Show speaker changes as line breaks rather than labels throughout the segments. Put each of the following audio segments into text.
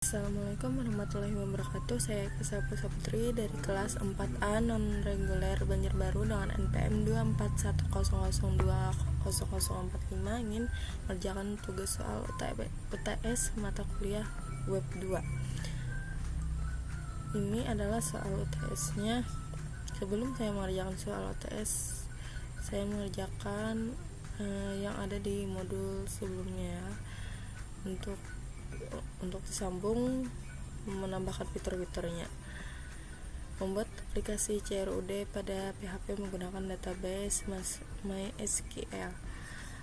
Assalamualaikum warahmatullahi wabarakatuh. Saya Kesa Putri dari kelas 4A non-reguler Banjarbaru dengan NPM 24100200045 ingin mengerjakan tugas soal UTS mata kuliah web 2. Ini adalah soal UTS-nya. Sebelum saya mengerjakan soal UTS, saya mengerjakan yang ada di modul sebelumnya untuk disambung menambahkan fitur-fiturnya. Membuat aplikasi CRUD pada PHP menggunakan database MySQL.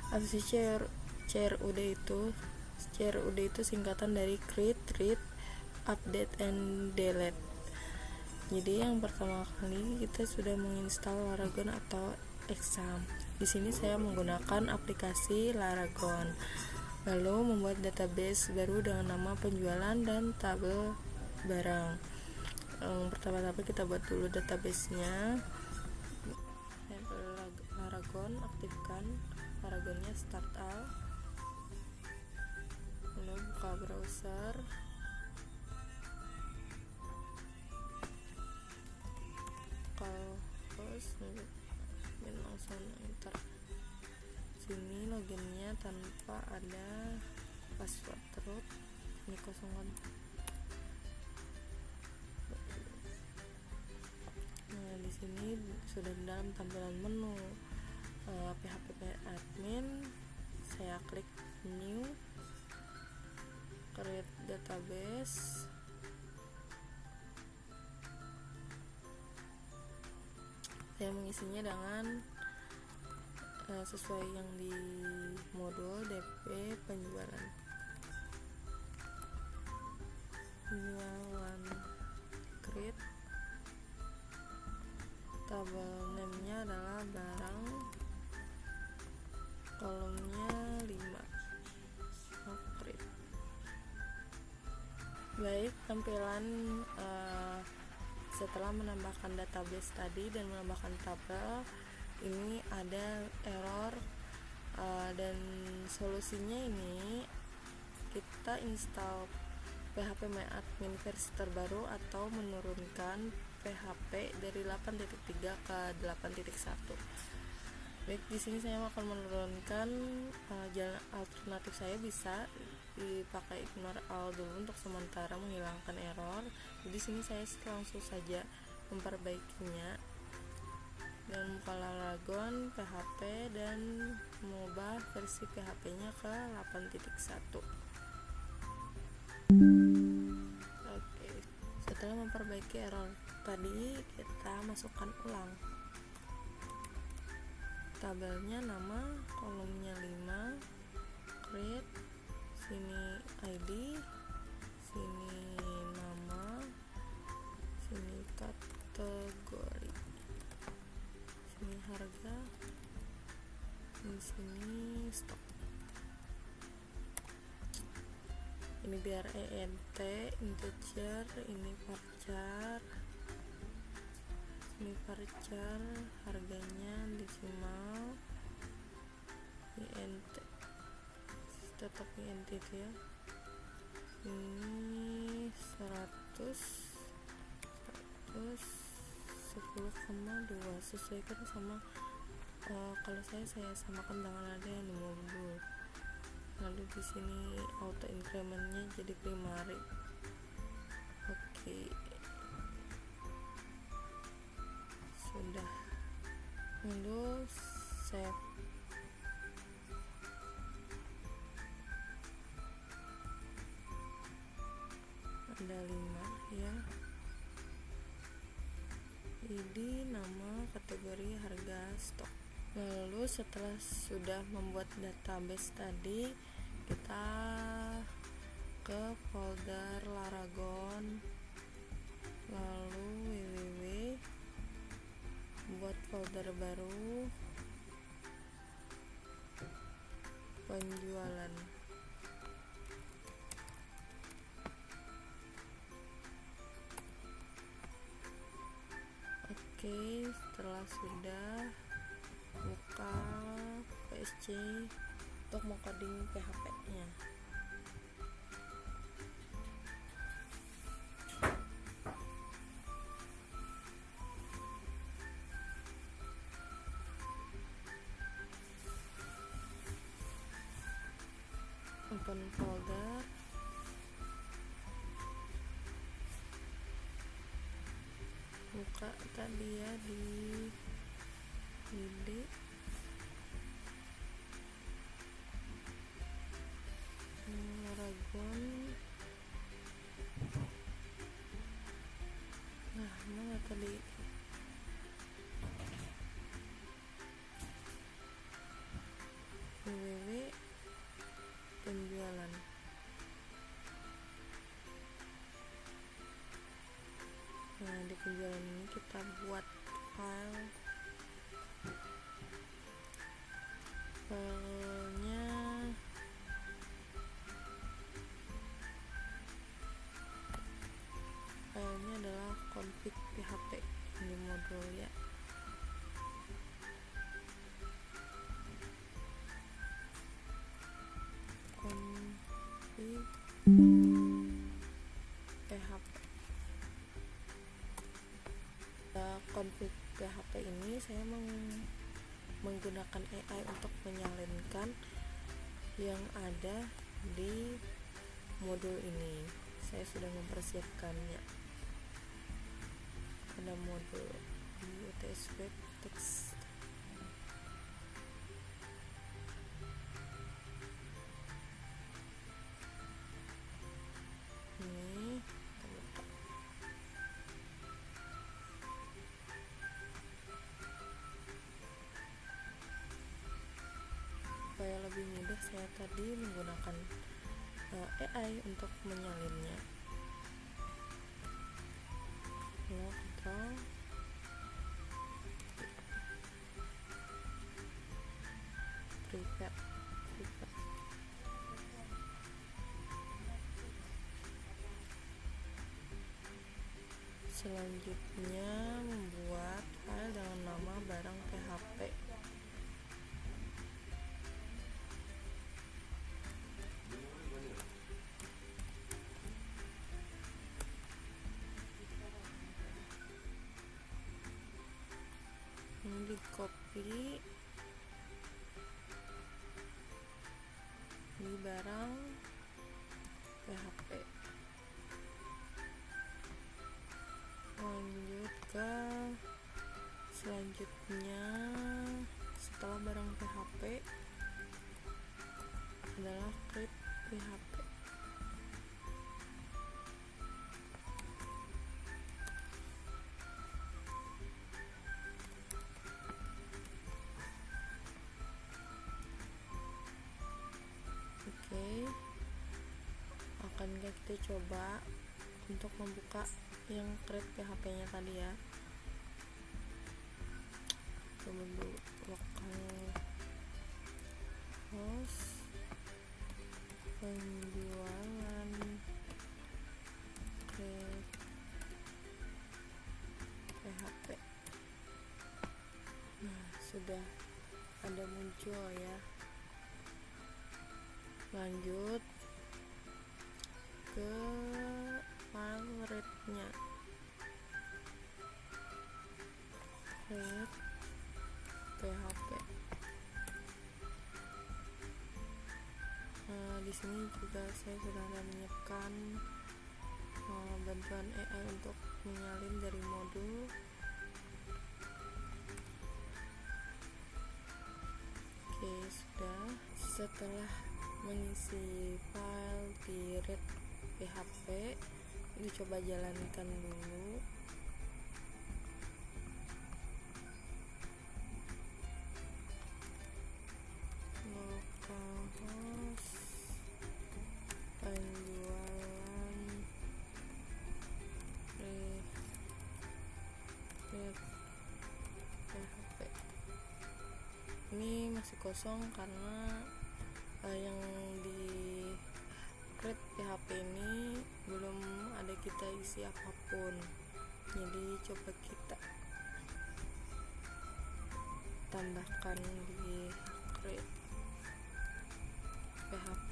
Aplikasi CRUD itu singkatan dari create, read, update, and delete. Jadi yang pertama kali kita sudah menginstal Laragon atau Exam. Di sini saya menggunakan aplikasi Laragon. Lalu membuat database baru dengan nama penjualan dan tabel barang. Pertama-tama kita buat dulu database-nya. Laragon, aktifkan Laragonnya, start all. Lalu buka browser. Langsung enter. Sini loginnya tanpa ada password root, ini kosongan. Nah, di sini sudah dalam tampilan menu PHP admin. Saya klik new, create database. Saya mengisinya dengan sesuai yang di modul DP penjualan create. Tabel name-nya adalah barang, kolomnya 5. Create. Baik, tampilan setelah menambahkan database tadi dan menambahkan tabel, ini ada error, dan solusinya ini kita install PHP MyAdmin versi terbaru atau menurunkan PHP dari 8.3 ke 8.1. Baik, di sini saya akan menurunkan jalan alternatif. Saya bisa dipakai ignore all dulu untuk sementara menghilangkan error. Di sini saya langsung saja memperbaikinya dan buka Laragon PHP dan mengubah versi PHP-nya ke 8.1. Oke, setelah memperbaiki error tadi, kita masukkan ulang tabelnya, nama, kolomnya 5, create, sini ID, sini nama, sini kategori, ini harga, di sini stok. Ini biar ENT, integer, ini varchar, ini varchar, harganya desimal, INT, tetap INT itu ya. Ini 10,2 sesuaikan sama kalau saya samakan dengan ada yang di modul. Lalu di sini auto incrementnya jadi primary. Oke, sudah. Lalu save. Ada 5 ya. ID, nama, kategori, harga, stok. Lalu setelah sudah membuat database tadi, kita ke folder Laragon, lalu www, buat folder baru, penjualan. Oke, setelah sudah, buka PSC untuk mengcoding PHP-nya. open folder, buka tadi ya di ide, Ragon. Nah, mana tadi www penjualan. Nah, di penjualan ini kita buat filenya adalah config PHP di modul ya. Config PHP. Config PHP ini saya menggunakan AI untuk menyalinkan yang ada di modul ini. Saya sudah mempersiapkannya. Ada modul di UTS Web Text. Ini supaya lebih mudah, saya tadi menggunakan AI untuk menyalinnya. Control prepare. Selanjutnya membuat file dengan nama barang PHP. Ini di copy di barang PHP. Lanjut ke selanjutnya, setelah barang PHP adalah create PHP. Oke, akankah kita coba untuk membuka yang create PHP nya tadi ya. Coba dulu localhost penjualan create PHP. Nah, sudah ada muncul ya. Lanjut ke file read-nya. Read PHP. Di sini juga saya sudah menyiapkan bantuan AI untuk menyalin dari modul. Oke, sudah. Setelah mengisi file di read PHP, ini coba jalankan dulu. Localhost penjualan read PHP. Ini masih kosong karena yang di create PHP ini belum ada kita isi apapun. Jadi coba kita tambahkan di create PHP.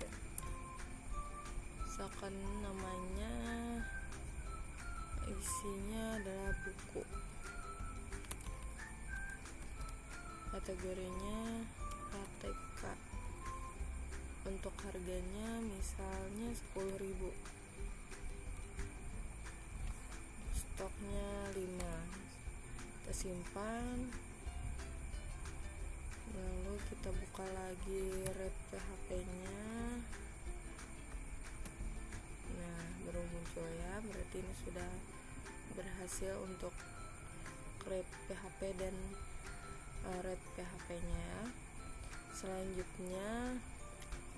Misalkan namanya, isinya adalah buku, kategorinya KTK, untuk harganya misalnya 10.000, stoknya 5, kita simpan, lalu kita buka lagi rate PHP nya. Nah, baru muncul ya, berarti ini sudah berhasil untuk create PHP dan rate PHP nya. Selanjutnya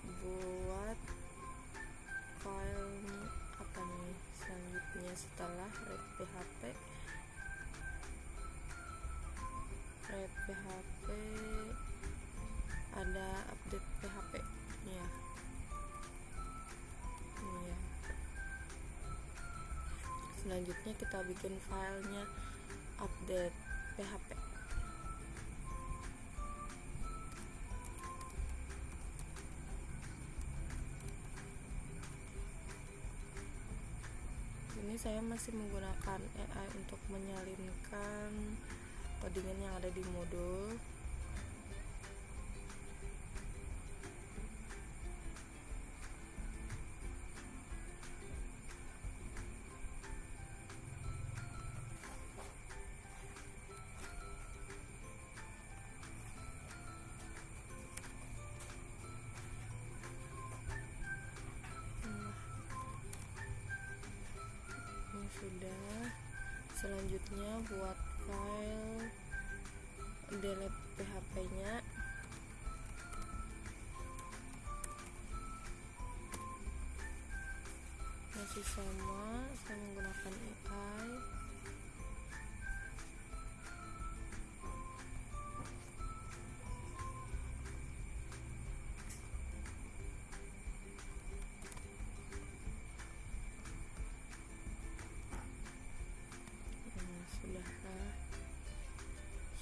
buat file apa nih selanjutnya setelah rate PHP ada update PHP ya. Ini ya. Selanjutnya kita bikin filenya update PHP. Ini saya masih menggunakan AI untuk menyalinkan codingan yang ada di modul. Sudah. Selanjutnya buat file delete PHP nya. Masih sama, saya menggunakan AI.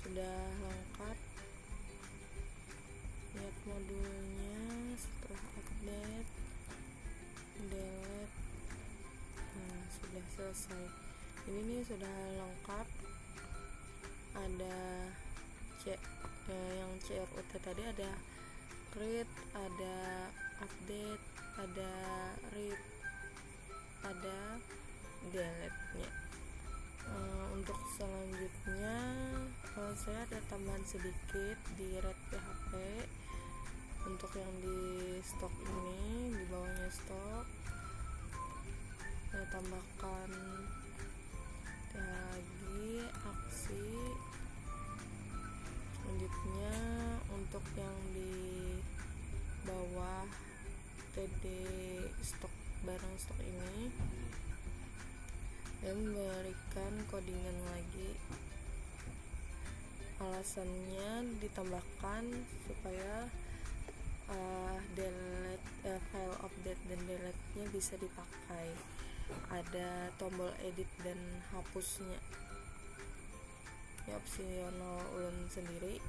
Sudah lengkap, lihat modulnya. Setelah update delete, nah sudah selesai. Ini nih sudah lengkap, ada yang CRUT tadi, ada create, ada update, ada read, ada delete nya. Untuk selanjutnya saya ada tambahan sedikit di rate PHP untuk yang di stok ini, di bawahnya stok saya tambahkan lagi aksi. Selanjutnya untuk yang di bawah TD stok barang stok ini dan memberikan codingan lagi. Alasannya ditambahkan supaya delete file update dan delete nya bisa dipakai. Ada tombol edit dan hapusnya. Ini opsional ulun sendiri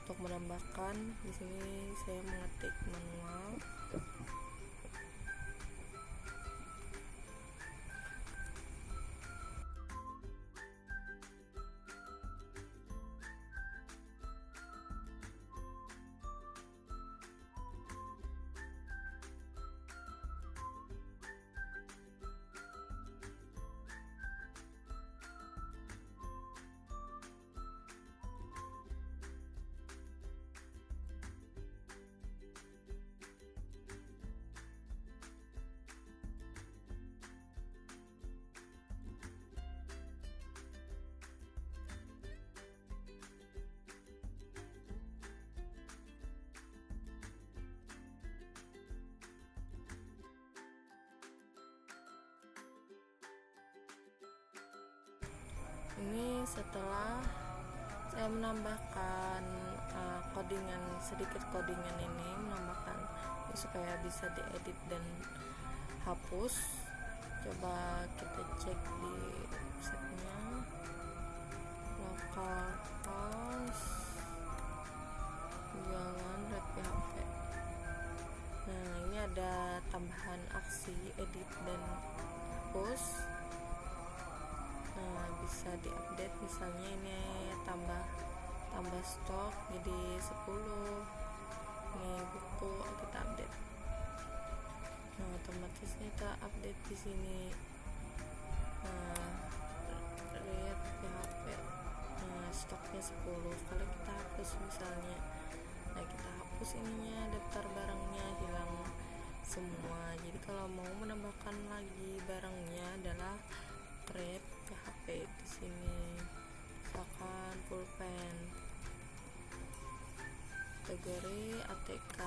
untuk menambahkan. Di sini saya mengetik manual. Ini setelah saya menambahkan sedikit codingan ini, menambahkan ini supaya bisa diedit dan hapus. Coba kita cek di websitenya, localhost jalan red PHP. Nah, ini ada tambahan aksi edit dan hapus. Nah, bisa diupdate, misalnya ini tambah stok jadi 10, ini buku kita update. Nah, otomatis kita update di sini. Nah, lihat PHP. Nah, stoknya 10. Kalau kita hapus misalnya, nah kita hapus ininya, daftar barangnya hilang semua. Jadi kalau mau menambahkan lagi barangnya adalah create PHP di sini. Misalkan pulpen, kategori ATK,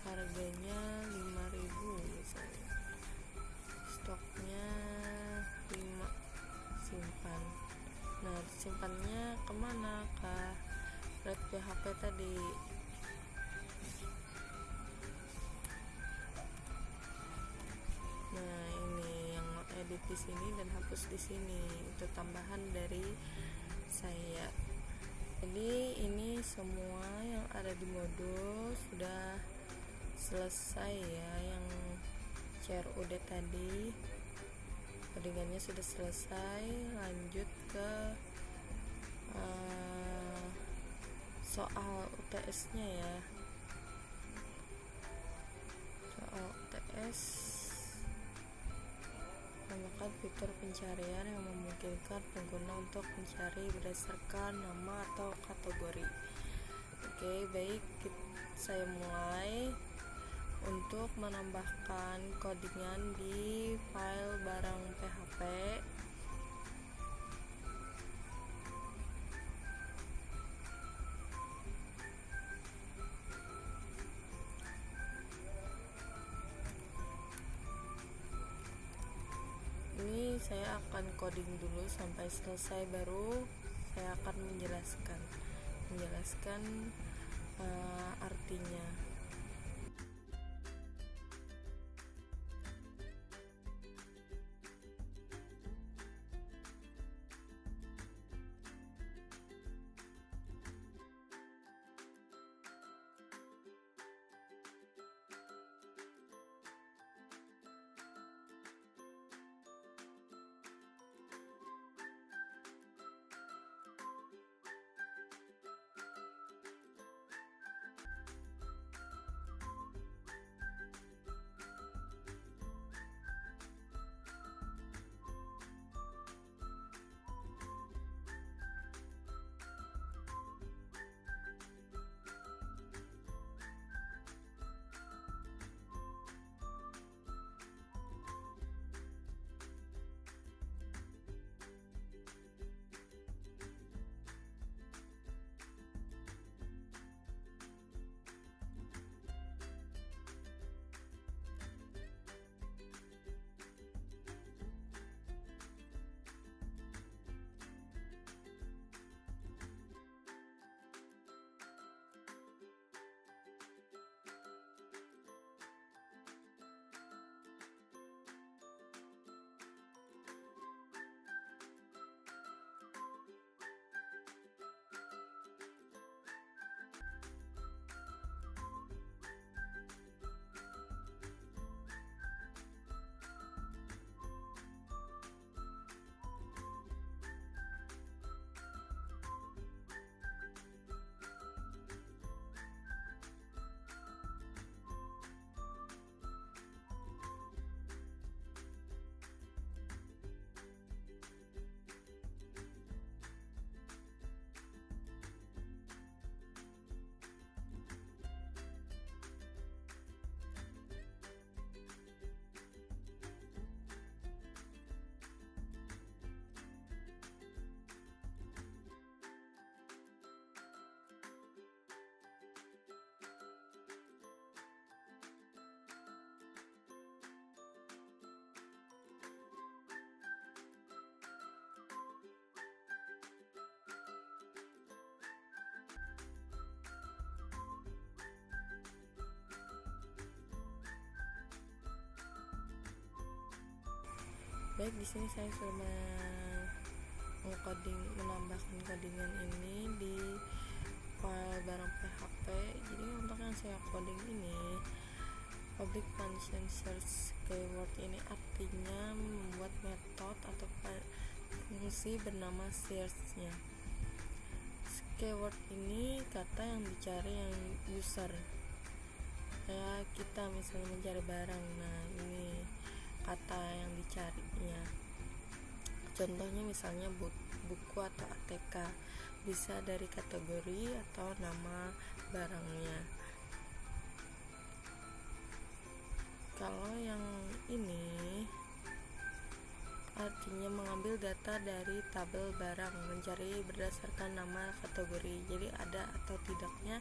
harganya 5.000 misalnya, stoknya 5, simpan. Nah, simpannya kemana? Ke create PHP tadi. Nah, ini yang edit di sini dan hapus di sini, itu tambahan dari saya. Jadi ini semua yang ada di modul sudah selesai ya. Yang CRUD tadi codingannya sudah selesai. Lanjut ke soal UTS nya ya. Soal UTS, tambahkan fitur pencarian yang memungkinkan pengguna untuk mencari berdasarkan nama atau kategori. Oke, baik, saya mulai untuk menambahkan codingan di file barang PHP. Ini saya akan coding dulu sampai selesai, baru saya akan menjelaskan artinya. Baik, di sini saya sudah menambahkan codingan ini di file barang PHP. Jadi untuk yang saya coding ini, public function search keyword ini artinya membuat metode atau fungsi bernama search-nya. keyword ini kata yang dicari yang user, kayak kita misalnya mencari barang. Nah, ini kata yang dicarinya. Contohnya misalnya buku atau ATK, bisa dari kategori atau nama barangnya. Kalau yang ini artinya mengambil data dari tabel barang, mencari berdasarkan nama kategori. Jadi ada atau tidaknya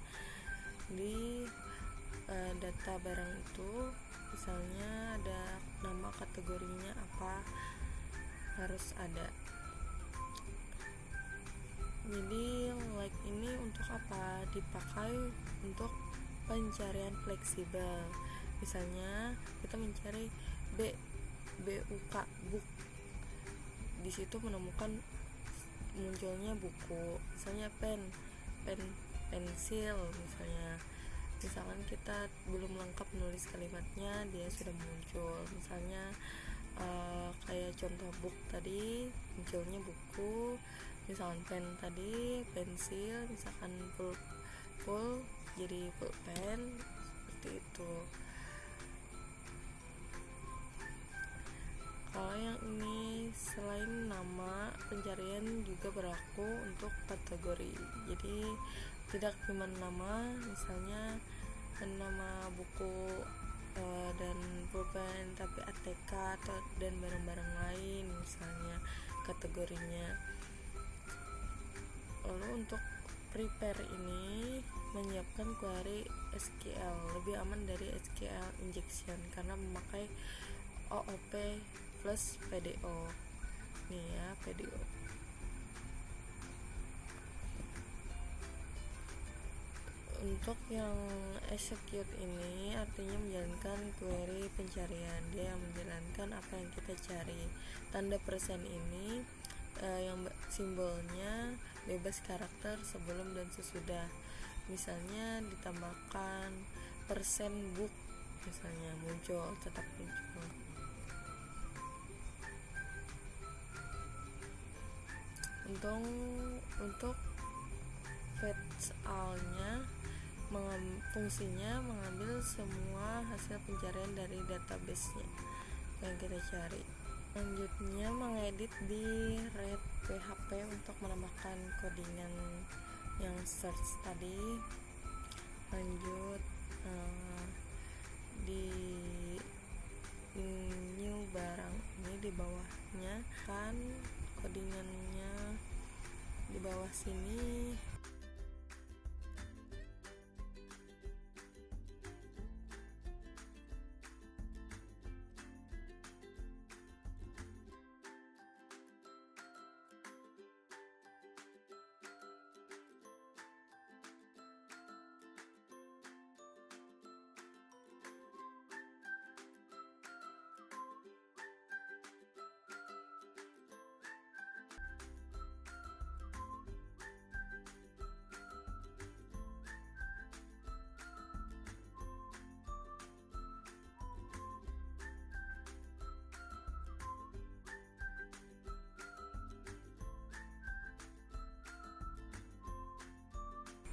di data barang itu, misalnya ada nama kategorinya apa, harus ada. Jadi like ini untuk apa? Dipakai untuk pencarian fleksibel. Misalnya kita mencari BUK, book, di situ menemukan munculnya buku. Misalnya pensil, misalkan kita belum lengkap menulis kalimatnya, dia sudah muncul. Misalnya kayak contoh book tadi munculnya buku, misalkan pen tadi pensil, misalkan full jadi pulpen, seperti itu. Kalau yang ini selain nama, pencarian juga berlaku untuk kategori. Jadi tidak cuma nama, misalnya nama buku dan pulpen, tapi ATK dan barang-barang lain misalnya kategorinya. Lalu untuk prepare ini menyiapkan query SQL, lebih aman dari SQL injection karena memakai OOP plus PDO. Nih ya, PDO. Untuk yang execute ini artinya menjalankan query pencarian, dia yang menjalankan apa yang kita cari. Tanda persen ini yang simbolnya bebas karakter sebelum dan sesudah. Misalnya ditambahkan persen book, misalnya muncul, tetap muncul. Untuk fetch all-nya fungsinya mengambil semua hasil pencarian dari database-nya yang kita cari. Selanjutnya mengedit di Red PHP untuk menambahkan codingan yang search tadi. Lanjut di new barang ini di bawahnya kan codingannya di bawah sini.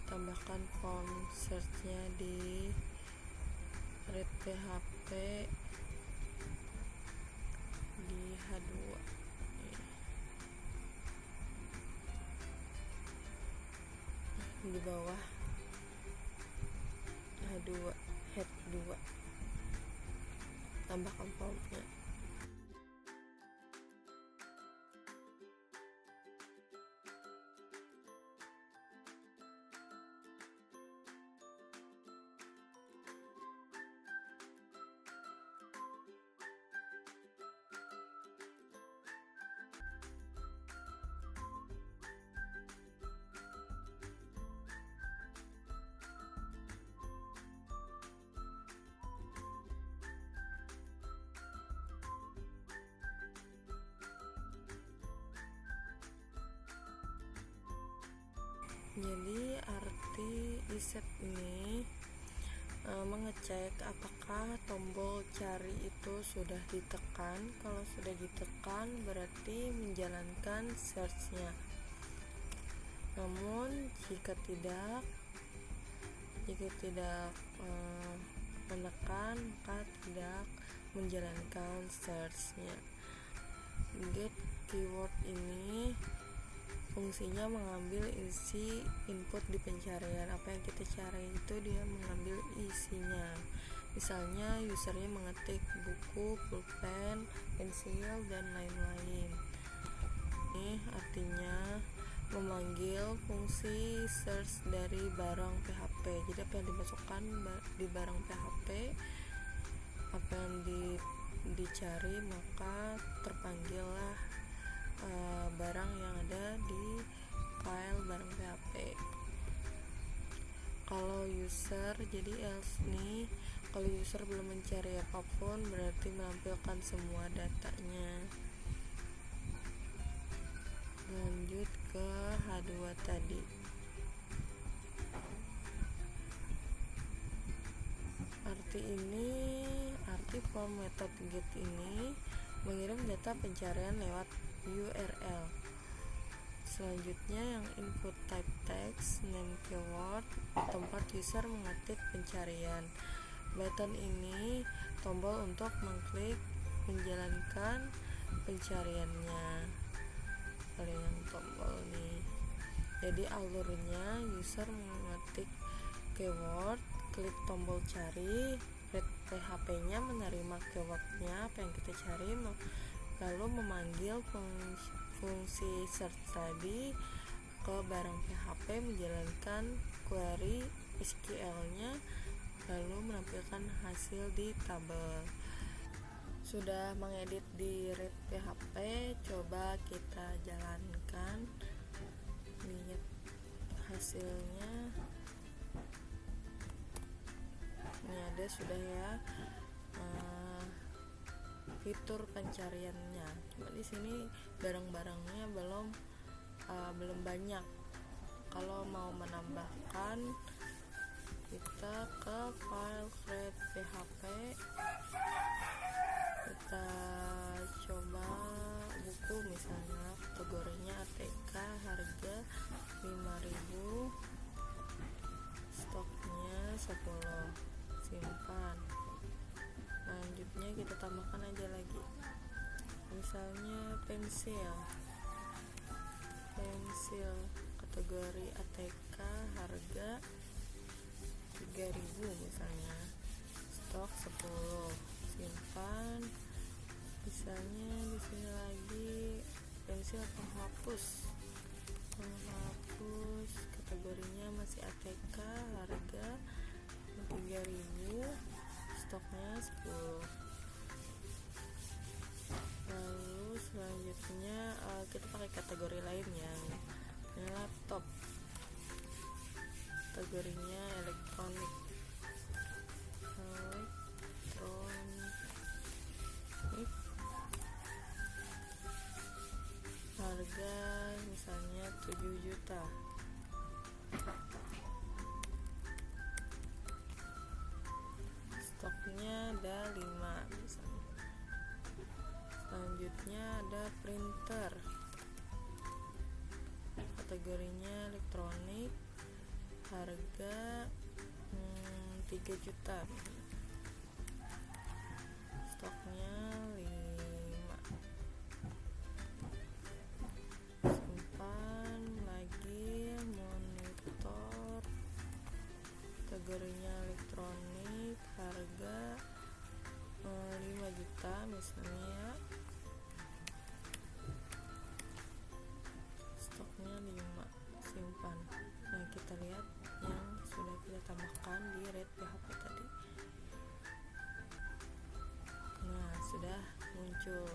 Tambahkan form search-nya di Red PHP di H2 di bawah H2 head 2, tambahkan formnya. Jadi arti reset ini mengecek apakah tombol cari itu sudah ditekan. Kalau sudah ditekan berarti menjalankan search-nya. Namun jika tidak menekan, maka tidak menjalankan search-nya. Get keyword ini fungsinya mengambil isi input di pencarian. Apa yang kita cari itu dia mengambil isinya. Misalnya usernya mengetik buku, pulpen, pensil, dan lain-lain. Ini artinya memanggil fungsi search dari barang PHP. Jadi apa yang dimasukkan di barang PHP, apa yang dicari, maka terpanggillah barang yang ada di file barang PHP. Kalau user, jadi else nih, kalau user belum mencari apapun berarti menampilkan semua datanya. Lanjut ke H2 tadi. Arti form method get ini mengirim data pencarian lewat URL. Selanjutnya yang input type text, name keyword, tempat user mengetik pencarian. Button ini tombol untuk mengklik menjalankan pencariannya. Yang tombol nih. Jadi alurnya user mengetik keyword, klik tombol cari, read PHP-nya menerima keywordnya apa yang kita cari, lalu memanggil fungsi search tadi ke barang PHP, menjalankan query SQL-nya, lalu menampilkan hasil di tabel. Sudah mengedit di read PHP, coba kita jalankan, lihat hasilnya. Ini ada sudah ya fitur pencariannya. Cuma di sini barang-barangnya belum banyak. Kalau mau menambahkan, kita ke file create PHP, kita coba buku, misalnya kategorinya ATK, harga 5.000, stoknya 10, simpan. Selanjutnya kita tambahkan aja lagi, misalnya pensil, kategori ATK, harga 3.000 misalnya, stok 10, simpan. Misalnya di sini lagi pensil penghapus, kategorinya masih ATK, harga 3.000, stoknya 10. Lalu selanjutnya kita pakai kategori lain yang laptop, kategorinya elektronik, harga misalnya 7 juta. Stoknya ada 5 misalnya. Selanjutnya ada printer, kategorinya elektronik, harga 3 juta, stoknya 5, simpan lagi. Monitor, kategorinya elektronik, harga 5 juta misalnya, stoknya 5, simpan. Nah, kita lihat yang sudah kita tambahkan di read PHP tadi. Nah, sudah muncul.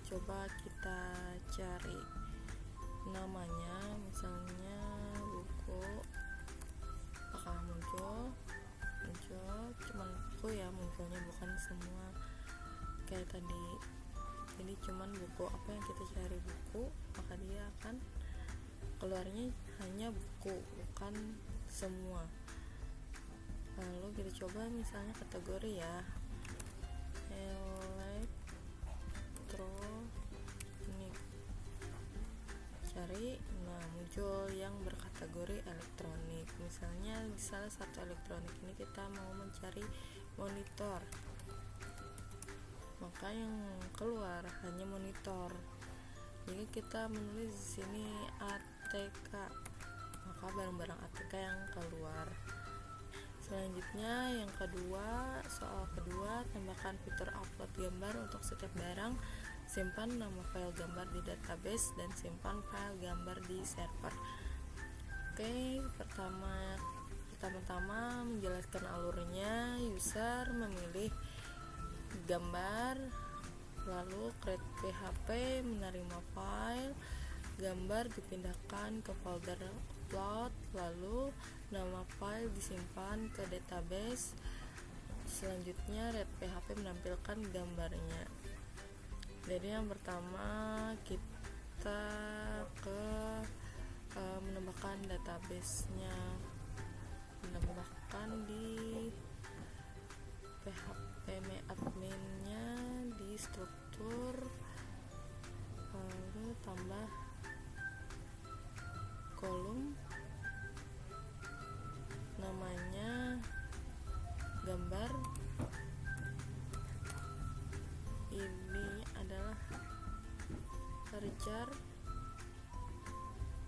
Coba kita cari namanya, misalnya buku, apakah muncul, cuman buku ya munculnya, bukan semua kayak tadi. Jadi cuman buku, apa yang kita cari buku, maka dia akan keluarnya hanya buku, bukan semua. Lalu kita coba misalnya kategori ya, elektronik, cari, nah muncul yang berkategori elektronik. Misalnya di salah satu elektronik ini kita mau mencari monitor, maka yang keluar hanya monitor. Jadi kita menulis di sini ATK, maka barang-barang ATK yang keluar. Selanjutnya yang kedua, soal kedua, tambahkan fitur upload gambar untuk setiap barang. Simpan nama file gambar di database dan simpan file gambar di server. Oke, pertama-tama menjelaskan alurnya. User memilih gambar, lalu create PHP, menerima file gambar, dipindahkan ke folder upload, lalu nama file disimpan ke database. Selanjutnya read PHP menampilkan gambarnya. Jadi yang pertama kita menambahkan database-nya, menambahkan di PHP admin-nya di struktur, lalu tambah kolom, namanya gambar, ini adalah charger,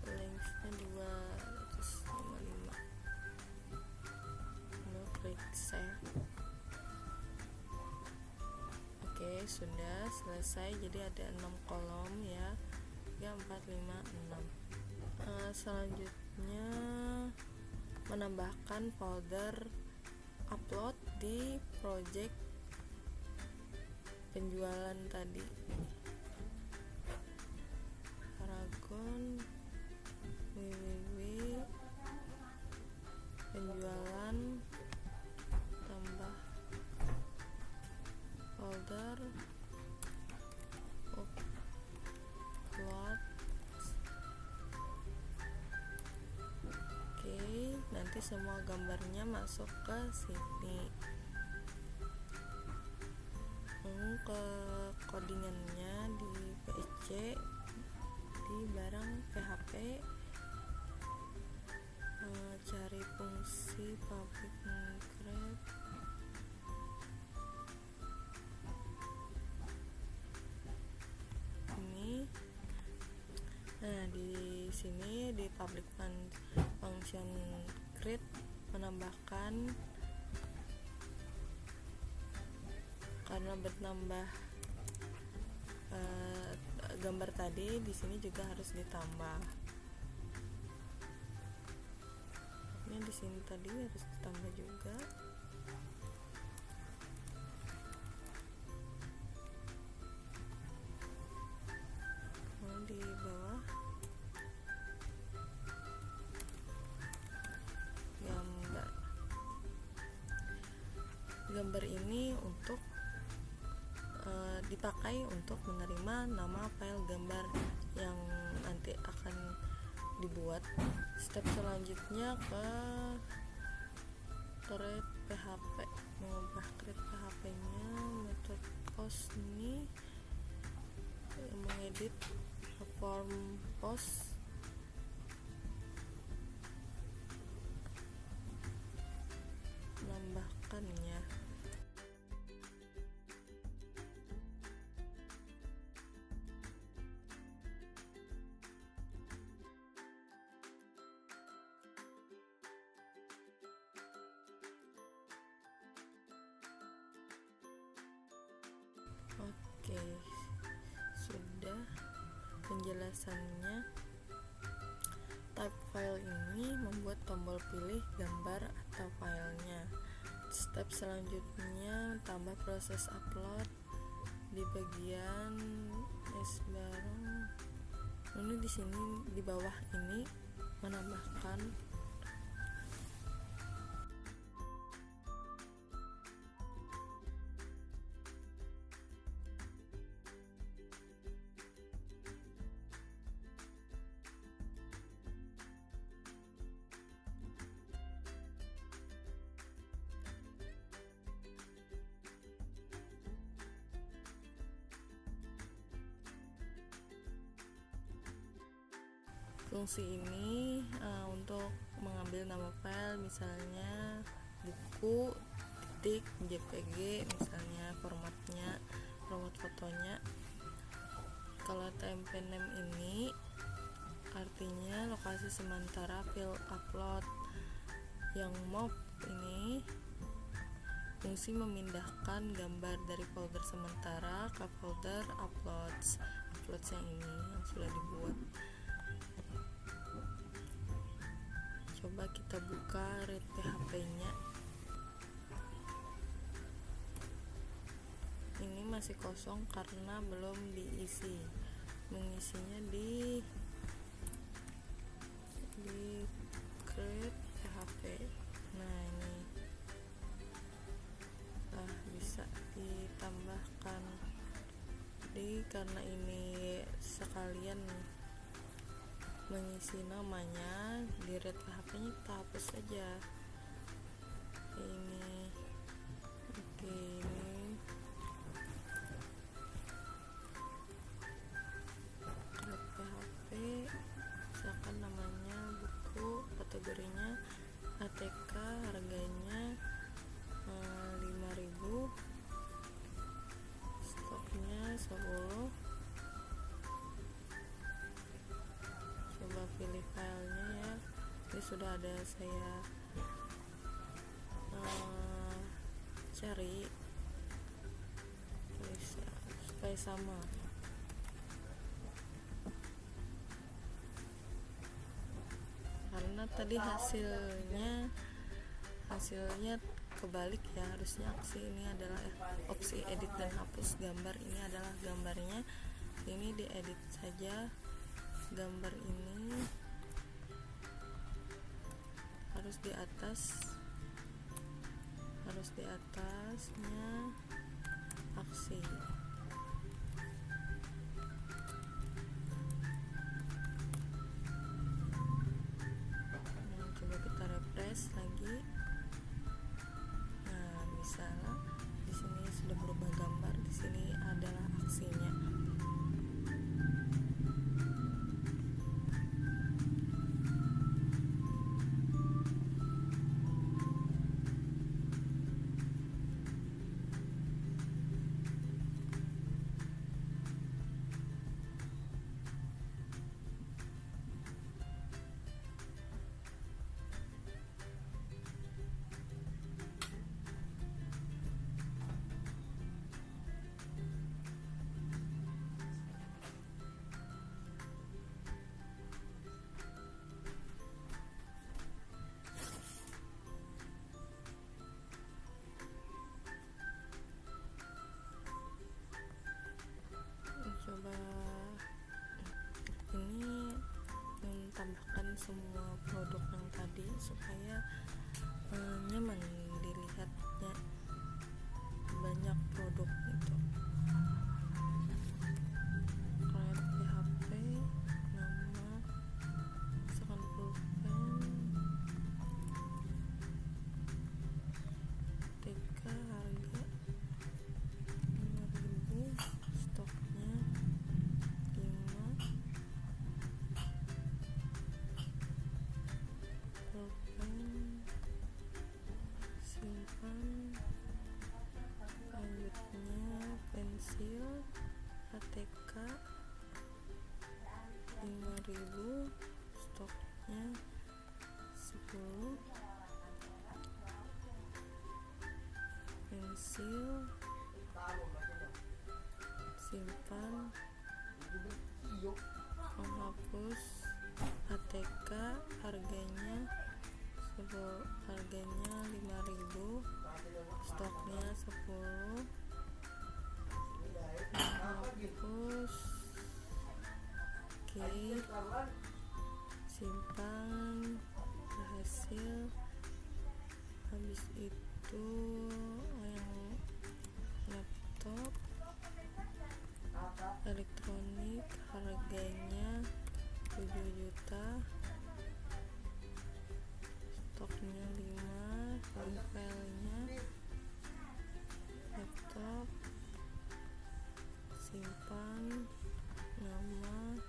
lengthnya 255. lalu klik save. Oke, sudah selesai. Jadi ada 6 kolom ya, 3, 4, 5, 6. Selanjutnya menambahkan folder upload di project penjualan tadi, Paragon www penjualan, tambah folder upload. Oke, nanti semua gambarnya masuk ke sini. Ke codingannya di PSC, di barang PHP, cari fungsi public grade, ini. Nah, di sini di public function create menambahkan, karena bertambah gambar tadi, di sini juga harus ditambah. Ini di sini tadi harus ditambah juga. Di bawah gambar ini untuk dipakai untuk menerima nama file gambar yang nanti akan dibuat. Step selanjutnya ke create PHP, mengubah create PHP-nya, metode post ini mengedit form post, menambahkannya. Oke, sudah penjelasannya. Type file ini membuat tombol pilih gambar atau filenya. Step selanjutnya tambah proses upload di bagian S bareng. Ini di sini di bawah ini menambahkan Fungsi ini untuk mengambil nama file, misalnya buku, titik, JPG, misalnya format fotonya. Kalau temp name ini artinya lokasi sementara file upload. Yang move ini fungsi memindahkan gambar dari folder sementara ke folder uploads yang ini yang sudah dibuat. Coba kita buka read PHP-nya. Ini masih kosong karena belum diisi. Mengisinya di create PHP. Nah, ini bisa ditambahkan karena ini sekalian mengisi namanya, di read PHP-nya kita hapus saja ini. Ini read PHP, misalkan namanya buku, kategorinya ATK, harganya 5.000, stoknya 10. Coba pilih filenya ya. Ini sudah ada saya cari supaya sama. Karena tadi hasilnya kebalik ya, harusnya ini adalah opsi edit dan hapus gambar, ini adalah gambarnya. Ini diedit saja, gambar ini harus di atasnya aksi. Coba kita refresh lagi. Nah, misalnya di sini sudah berubah gambar, di sini adalah aksinya. Coba ini menambahkan semua produk yang tadi supaya nyaman dilihatnya, banyak produk itu. Create PHP, nama, misalkan pulpen, TK, harga 5.000, stoknya 5, pulpen, simpan, lanjutnya pensil, ATK 5.000, stoknya 10, pensil, simpan, menghapus, ATK harganya 5.000, stoknya 10, menghapus, oke, simpan, berhasil. Habis itu yang laptop elektronik harganya 7 juta, stoknya 5, filenya laptop, simpan, nama,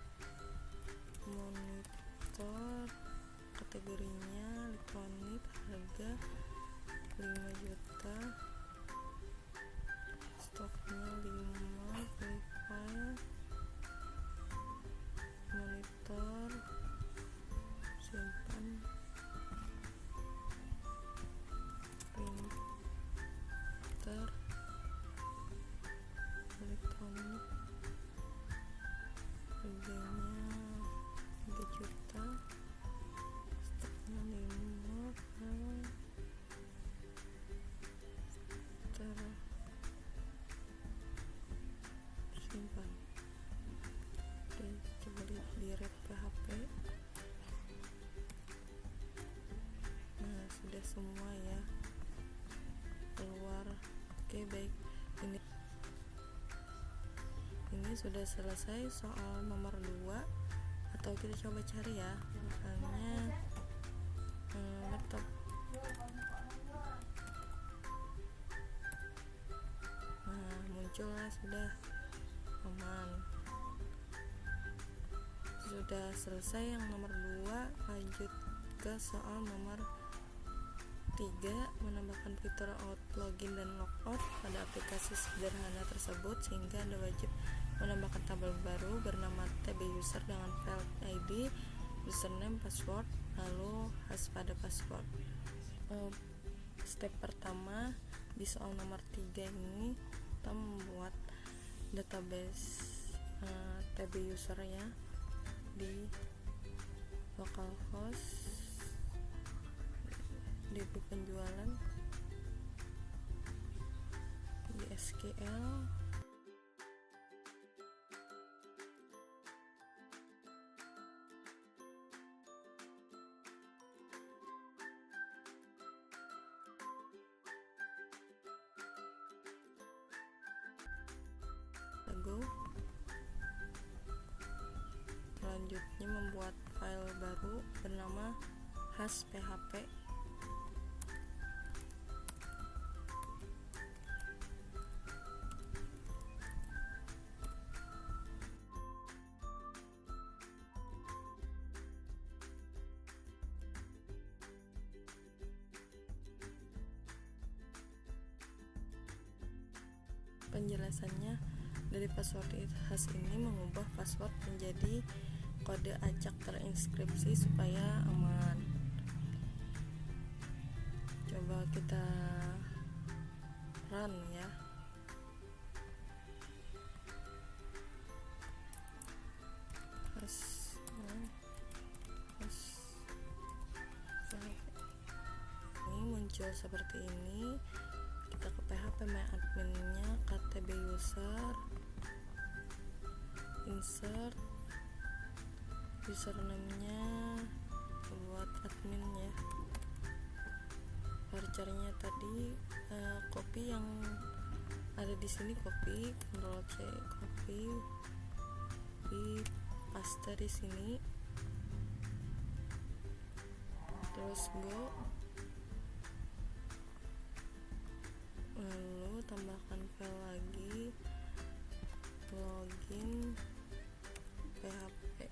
ini sudah selesai soal nomor 2, atau kita coba cari ya, misalnya laptop. Nah, muncullah, sudah aman. Sudah selesai yang nomor 2, lanjut ke soal nomor 3, menambahkan fitur login dan logout pada aplikasi sederhana tersebut, sehingga Anda wajib menambahkan tabel baru bernama TB user dengan file ID, username, password, lalu hash pada password. Step pertama di soal nomor 3 ini, kita membuat database TB user ya di localhost, DB penjualan, di SQL, go. Selanjutnya membuat file baru bernama hash.php. Penjelasannya, dari password hash ini mengubah password menjadi kode acak terinskripsi supaya aman. Coba kita run ya. Ini muncul seperti ini. Kita ke PHP my adminnya, KTB user, insert username-nya buat admin ya. Varchar-nya tadi copy yang ada di sini, copy, Ctrl C, copy, di paste di sini, terus go, lalu tambahkan file lagi, login PHP.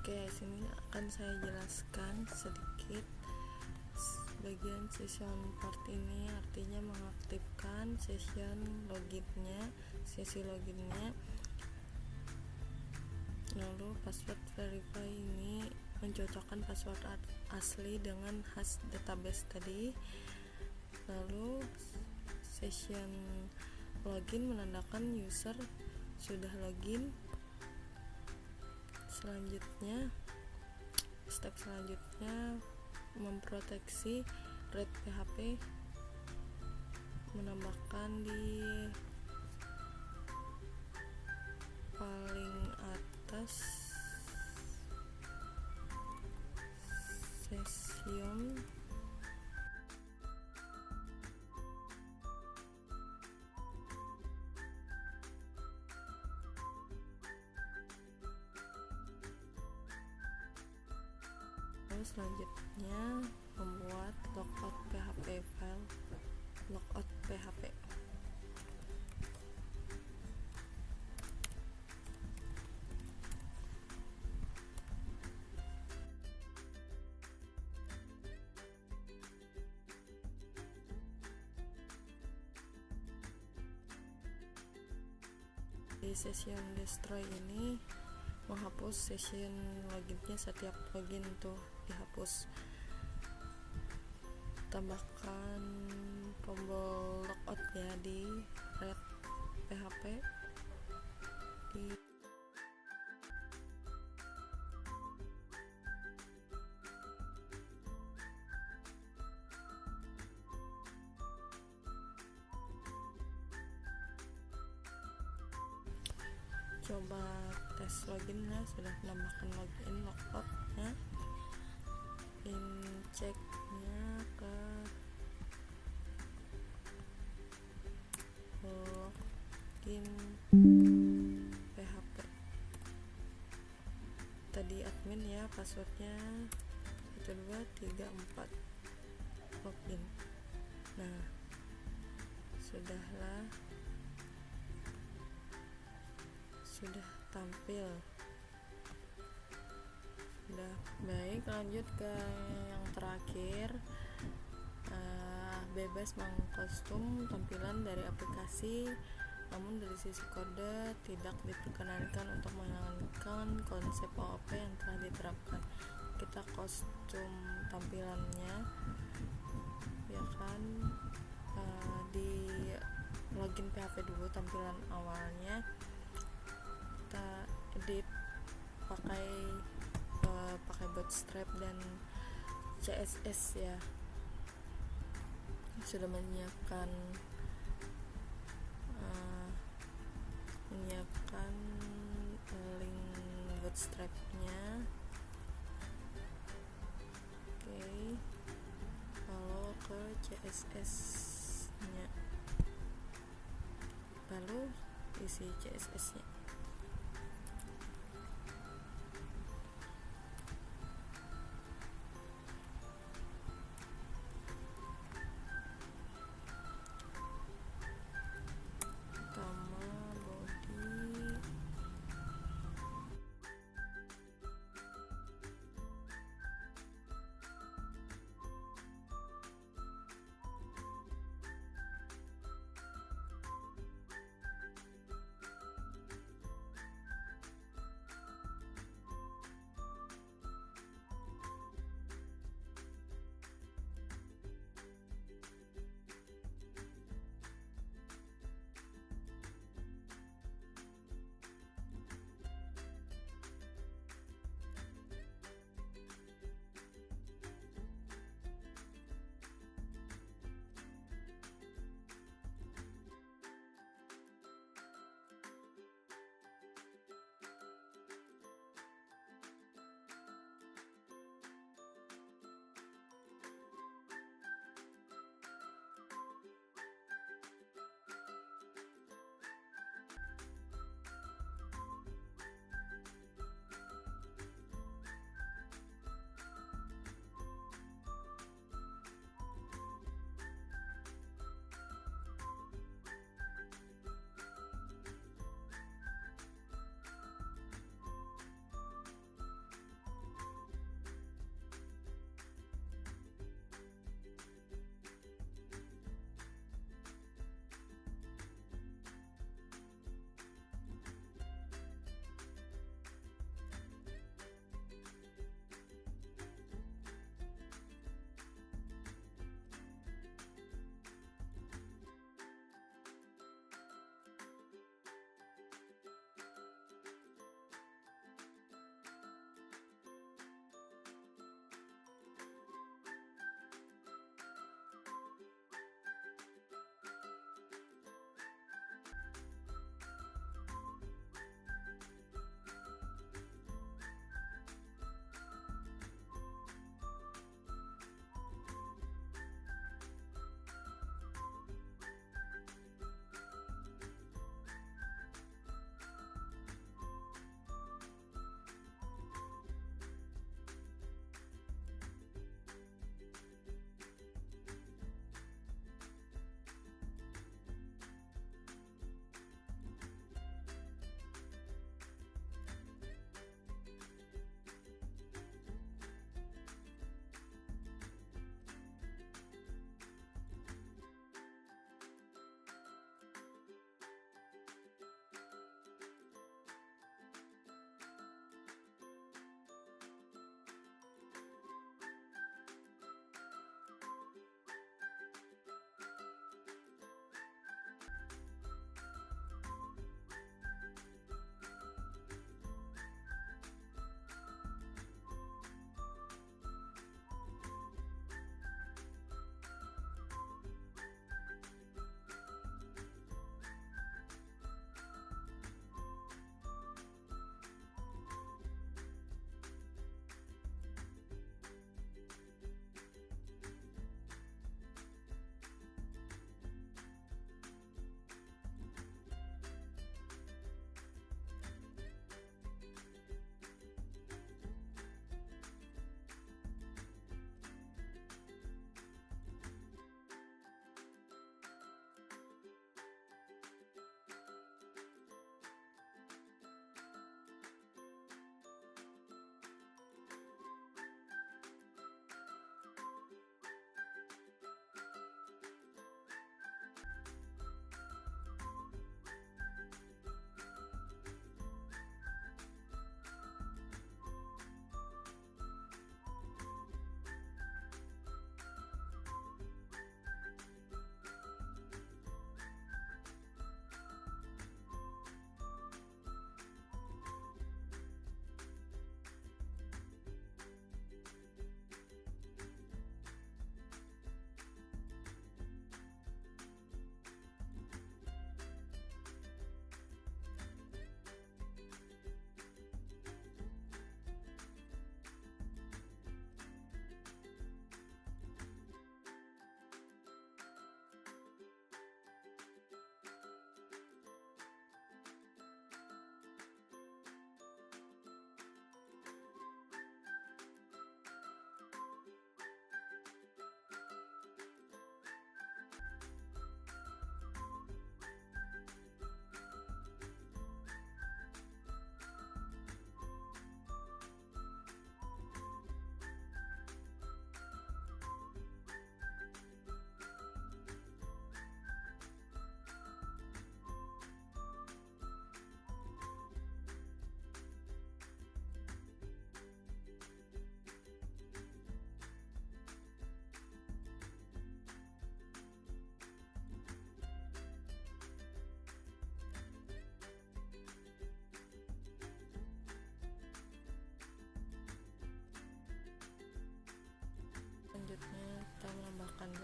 Oke, sini akan saya jelaskan sedikit bagian session part ini, artinya mengaktifkan session loginnya, sesi loginnya. Lalu password verify ini mencocokkan password asli dengan hash database tadi. Lalu session login menandakan user sudah login. Selanjutnya, step selanjutnya memproteksi Red PHP menambahkan di paling atas session lalu selanjutnya membuat logout PHP file logout PHP. Di session destroy ini menghapus session loginnya, setiap login tuh dihapus. Tambahkan tombol logout ya di red PHP di coba tes login ya, sudah menambahkan login logoutnya, ceknya ke login PHP. Tadi admin ya, passwordnya 1234 login. Nah, sudah tampil. Udah baik, lanjut ke yang terakhir. Bebas mengkostum tampilan dari aplikasi, namun dari sisi kode tidak diperkenankan untuk menghilangkan konsep OOP yang telah diterapkan. Kita kostum tampilannya ya kan, di login PHP dulu tampilan awalnya, kita edit pakai Bootstrap dan CSS ya. Sudah menyiapkan link Bootstrapnya. Oke, lalu ke CSS nya, lalu isi CSS nya.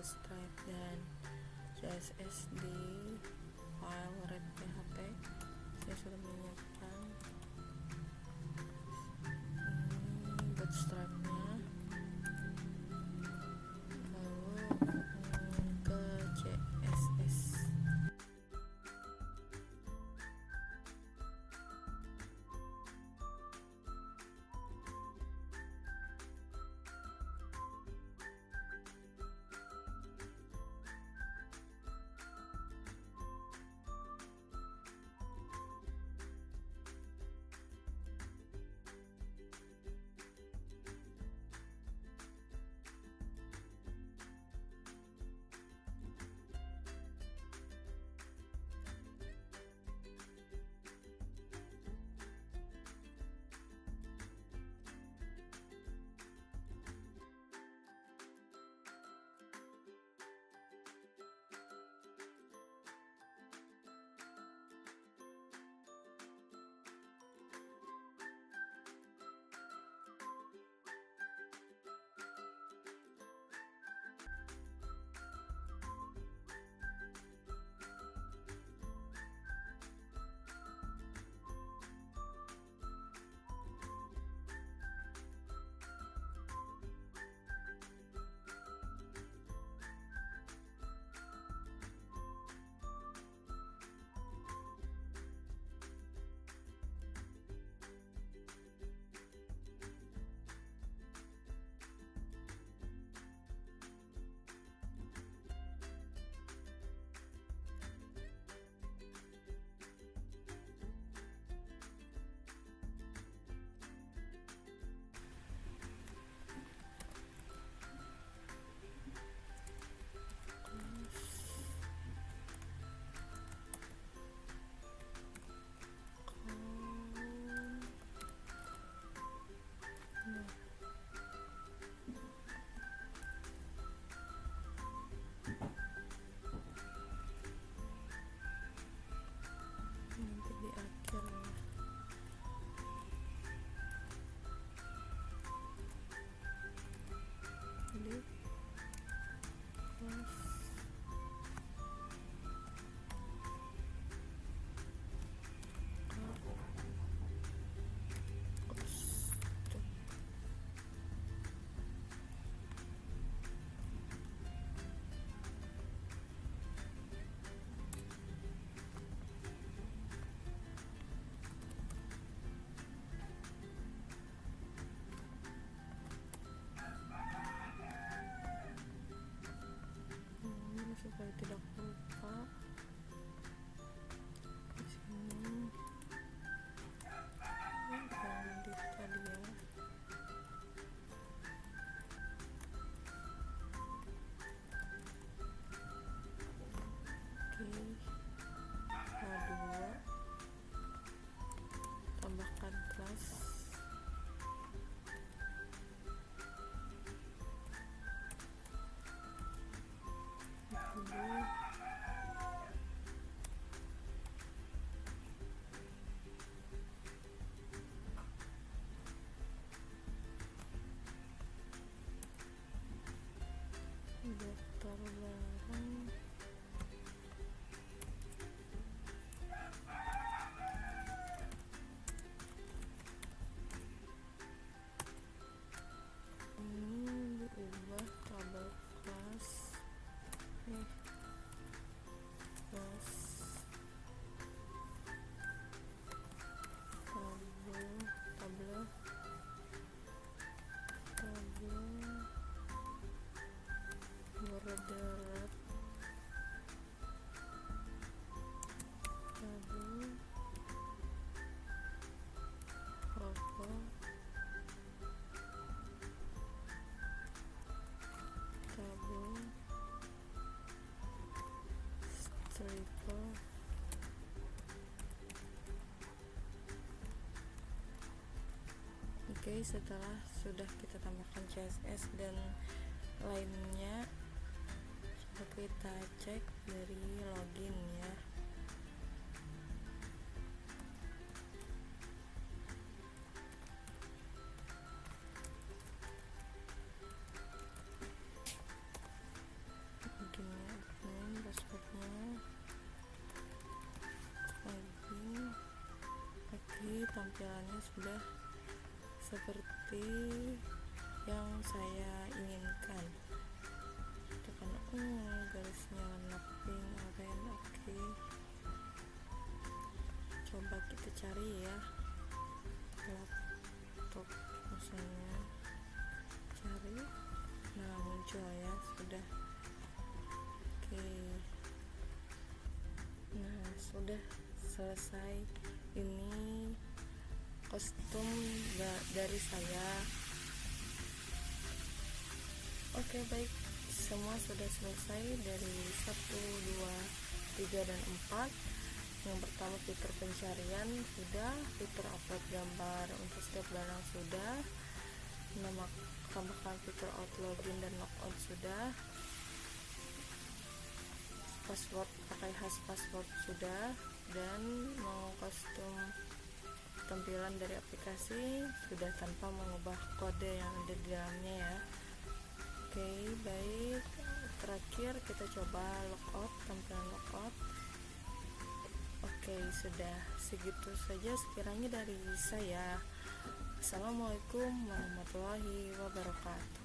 stripe dan CSS di file red PHP. Saya sudah menyiapkan bootstrap-nya, lalu ke CSS. Nanti di akhir jadi supaya tidak lupa di sini dan di tadi ya. Oke, H2 tambahkan kelas dulu. Vektor barang ini diubah tabel kelas kelas tabel borderat tabel apa tabel striper. Oke, setelah sudah kita tambahkan CSS dan lainnya, kita cek dari login ya. tampilannya sudah seperti yang saya inginkan. Tekan garisnya warna pink oranye. Oke, coba kita cari ya laptop misalnya, cari, nah muncul ya sudah. Oke, nah sudah selesai. Ini kostum dari saya. Oke, baik, semua sudah selesai dari 1, 2, 3, dan 4. Yang pertama fitur pencarian sudah, fitur upload gambar untuk setiap barang sudah, tambahkan fitur auto login dan logout sudah, password pakai hash password sudah, dan mau kostum tampilan dari aplikasi sudah tanpa mengubah kode yang ada di dalamnya ya. Oke, baik, terakhir kita coba logout, tampilan logout. Oke, sudah segitu saja sekiranya dari saya. Assalamualaikum warahmatullahi wabarakatuh.